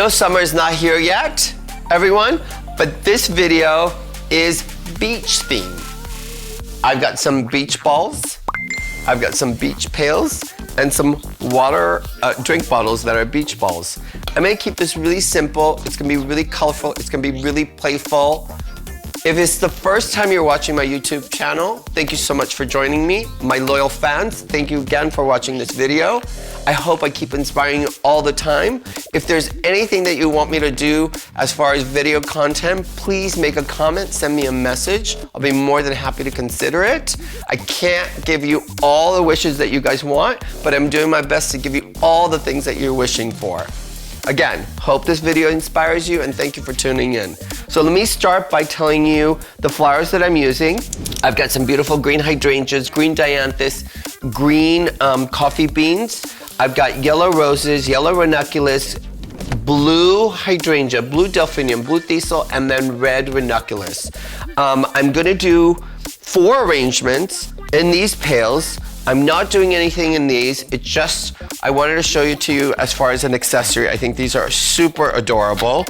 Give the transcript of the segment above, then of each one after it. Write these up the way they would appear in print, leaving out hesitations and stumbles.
know summer's not here yet, everyone, but this video is beach themed. I've got some beach balls, I've got some beach pails, and some water drink bottles that are beach balls. I'm gonna keep this really simple. It's gonna be really colorful. It's gonna be really playful. If it's the first time you're watching my YouTube channel, thank you so much for joining me. My loyal fans, thank you again for watching this video. I hope I keep inspiring you all the time. If there's anything that you want me to do as far as video content, please make a comment, send me a message. I'll be more than happy to consider it. I can't give you all the wishes that you guys want, but I'm doing my best to give you all the things that you're wishing for. Again, hope this video inspires you and thank you for tuning in. So let me start by telling you the flowers that I'm using. I've got some beautiful green hydrangeas, green dianthus, green coffee beans. I've got yellow roses, yellow ranunculus, blue hydrangea, blue delphinium, blue thistle, and then red ranunculus. I'm gonna do 4 arrangements in these pails. I'm not doing anything in these. It's just, I wanted to show you to you as far as an accessory. I think these are super adorable.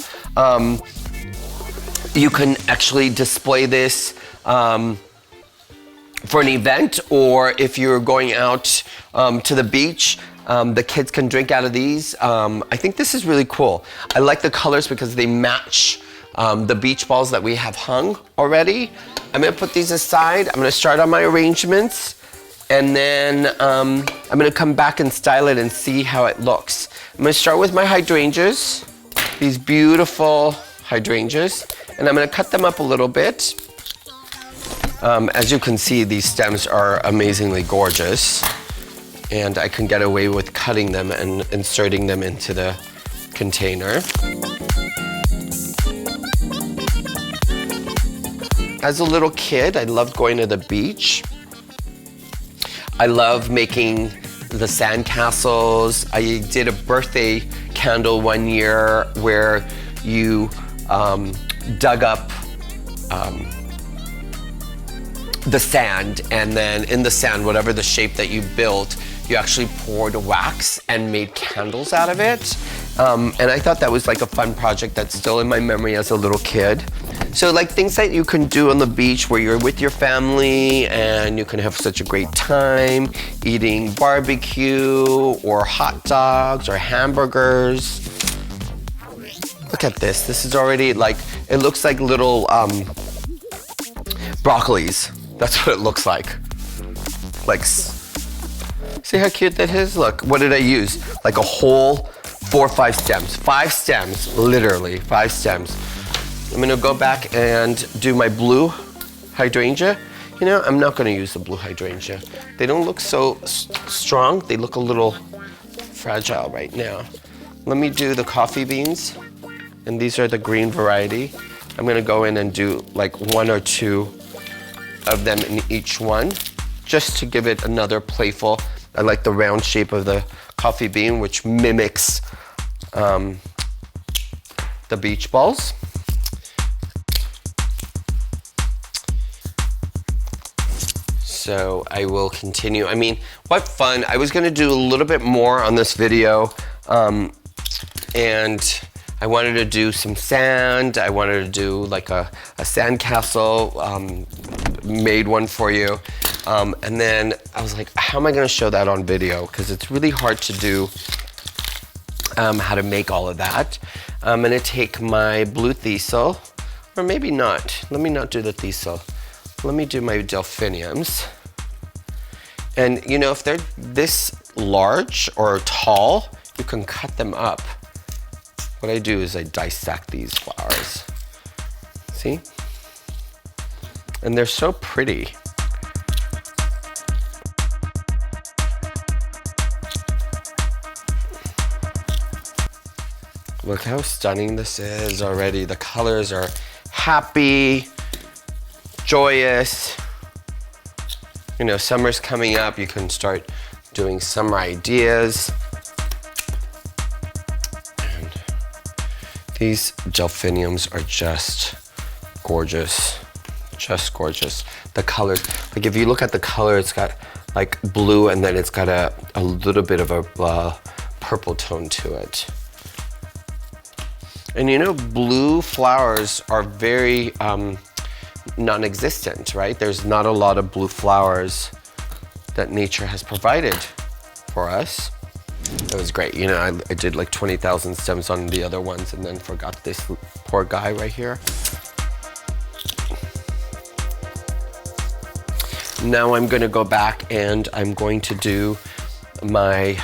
You can actually display this for an event, or if you're going out to the beach, the kids can drink out of these. I think this is really cool. I like the colors because they match the beach balls that we have hung already. I'm gonna put these aside. I'm gonna start on my arrangements. And then I'm gonna come back and style it and see how it looks. I'm gonna start with my hydrangeas, these beautiful hydrangeas, and I'm gonna cut them up a little bit. As you can see, these stems are amazingly gorgeous, and I can get away with cutting them and inserting them into the container. As a little kid, I loved going to the beach. I love making the sand castles. I did a birthday candle one year where you dug up the sand, and then in the sand, whatever the shape that you built, you actually poured wax and made candles out of it. And I thought that was like a fun project that's still in my memory as a little kid. So like things that you can do on the beach where you're with your family and you can have such a great time eating barbecue or hot dogs or hamburgers. Look at this. This is already like, it looks like little broccolis. That's what it looks like. Like, see how cute that is? Look, what did I use? Like a whole 4 or 5 stems. 5 stems, literally 5 stems. I'm gonna go back and do my blue hydrangea. You know, I'm not gonna use the blue hydrangea. They don't look so strong. They look a little fragile right now. Let me do the coffee beans, and these are the green variety. I'm gonna go in and do like 1 or 2 of them in each one, just to give it another playful. I like the round shape of the coffee bean, which mimics the beach balls. So I will continue. I mean, what fun. I was gonna do a little bit more on this video, and I wanted to do some sand. I wanted to do like a sand castle, made one for you. And then I was like, how am I gonna show that on video? Because it's really hard to do how to make all of that. I'm gonna take my blue thistle, or maybe not. Let me not do the thistle. Let me do my delphiniums. And you know, if they're this large or tall, you can cut them up. What I do is I dissect these flowers. See? And they're so pretty. Look how stunning this is already. The colors are happy, joyous. You know, summer's coming up. You can start doing summer ideas. And these delphiniums are just gorgeous. Just gorgeous. The colors, like if you look at the color, it's got like blue and then it's got a little bit of a purple tone to it. And you know, blue flowers are very non-existent, right? There's not a lot of blue flowers that nature has provided for us. It was great. You know, I did like 20,000 stems on the other ones and then forgot this poor guy right here. Now I'm gonna go back and I'm going to do my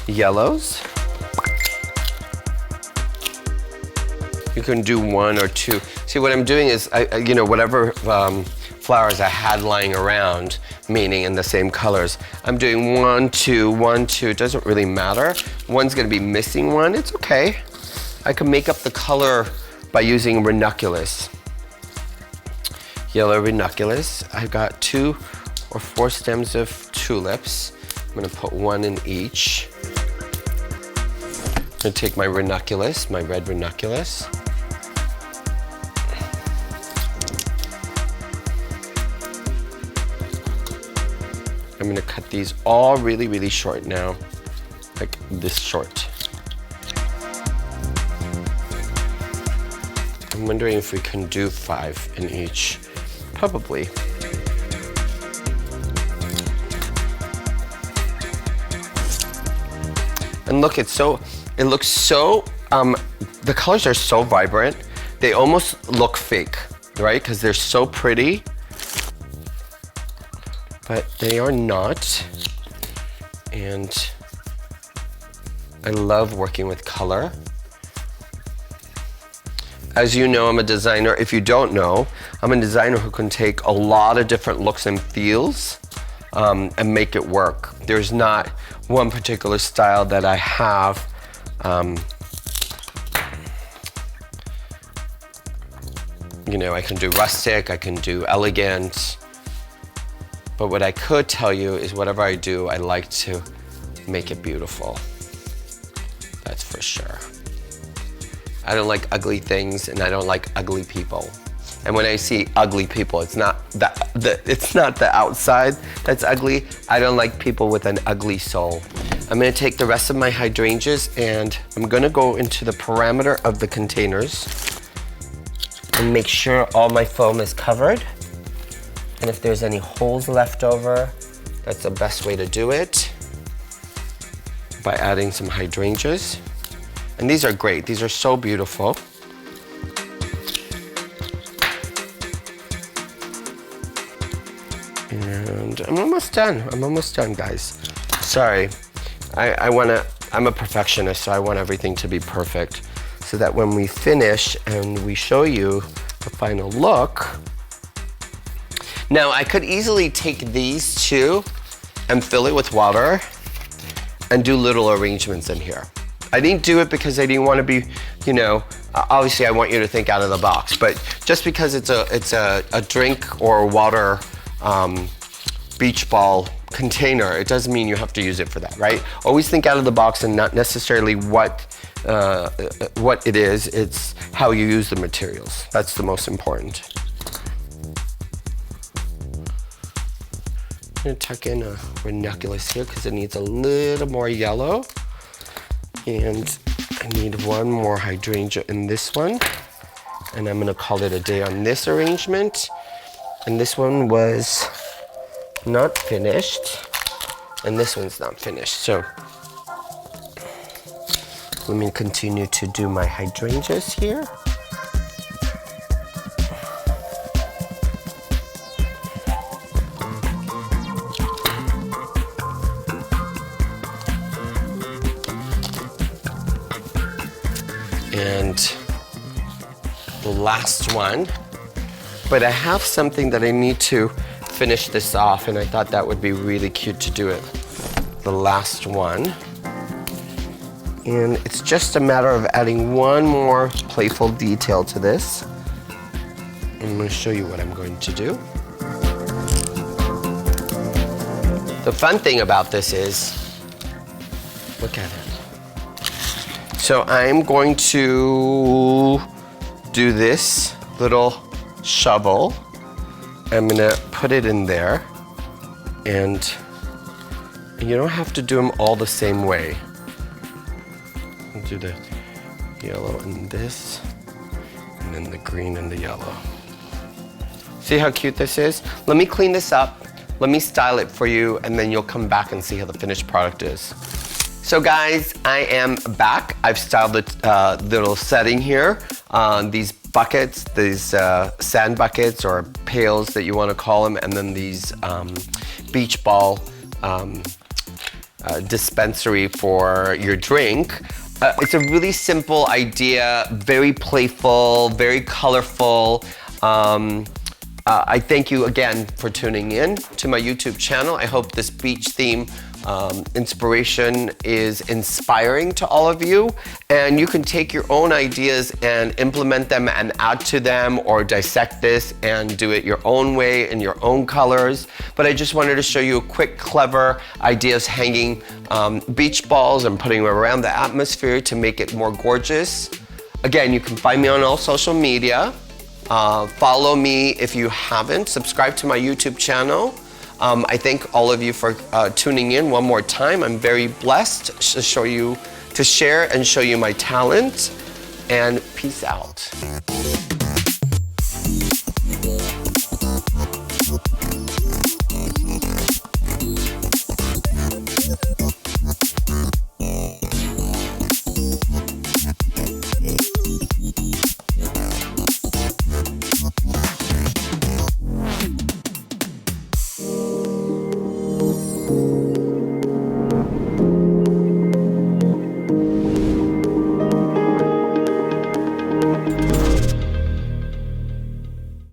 yellows. You can do one or two. See, what I'm doing is, you know, whatever flowers I had lying around, meaning in the same colors, I'm doing 1, 2, 1, 2. It doesn't really matter. One's gonna be missing one. It's okay. I can make up the color by using ranunculus. Yellow ranunculus. I've got 2 or 4 stems of tulips. I'm gonna put 1 in each. I'm gonna take my ranunculus, my red ranunculus. I'm gonna cut these all really, really short now, like this short. I'm wondering if we can do 5 in each. Probably. And look, it looks so, the colors are so vibrant. They almost look fake, right? Because they're so pretty, but they are not. And I love working with color. As you know, I'm a designer. If you don't know, I'm a designer who can take a lot of different looks and feels and make it work. There's not one particular style that I have. You know, I can do rustic, I can do elegant, but what I could tell you is whatever I do, I like to make it beautiful. That's for sure. I don't like ugly things and I don't like ugly people. And when I see ugly people, it's not the outside that's ugly. I don't like people with an ugly soul. I'm gonna take the rest of my hydrangeas and I'm gonna go into the parameter of the containers and make sure all my foam is covered. And if there's any holes left over, that's the best way to do it, by adding some hydrangeas. And these are great, these are so beautiful. And I'm almost done, guys. Sorry, I'm a perfectionist, so I want everything to be perfect, so that when we finish and we show you the final look. Now, I could easily take these two and fill it with water and do little arrangements in here. I didn't do it because I didn't want to be, you know, obviously I want you to think out of the box, but just because it's a drink or water beach ball container, it doesn't mean you have to use it for that, right? Always think out of the box and not necessarily what it is, it's how you use the materials. That's the most important. I'm gonna tuck in a ranunculus here because it needs a little more yellow. And I need one more hydrangea in this one. And I'm gonna call it a day on this arrangement. And this one was not finished. And this one's not finished. So let me continue to do my hydrangeas here. And the last one, but I have something that I need to finish this off, and I thought that would be really cute to do it. The last one. And it's just a matter of adding one more playful detail to this. I'm going to show you what I'm going to do. The fun thing about this is, look at it. So I'm going to do this little shovel. I'm gonna put it in there, and you don't have to do them all the same way. Do the yellow and this, and then the green and the yellow. See how cute this is? Let me clean this up, let me style it for you, and then you'll come back and see how the finished product is. So guys, I am back. I've styled the little setting here. These buckets, these sand buckets or pails that you want to call them, and then these beach ball dispensary for your drink. It's a really simple idea, very playful, very colorful. I thank you again for tuning in to my YouTube channel. I hope this beach theme inspiration is inspiring to all of you, and you can take your own ideas and implement them and add to them, or dissect this and do it your own way in your own colors. But I just wanted to show you a quick, clever ideas hanging beach balls and putting them around the atmosphere to make it more gorgeous. Again, you can find me on all social media. Follow me if you haven't. Subscribe to my YouTube channel. I thank all of you for tuning in one more time. I'm very blessed to share and show you my talent. And peace out.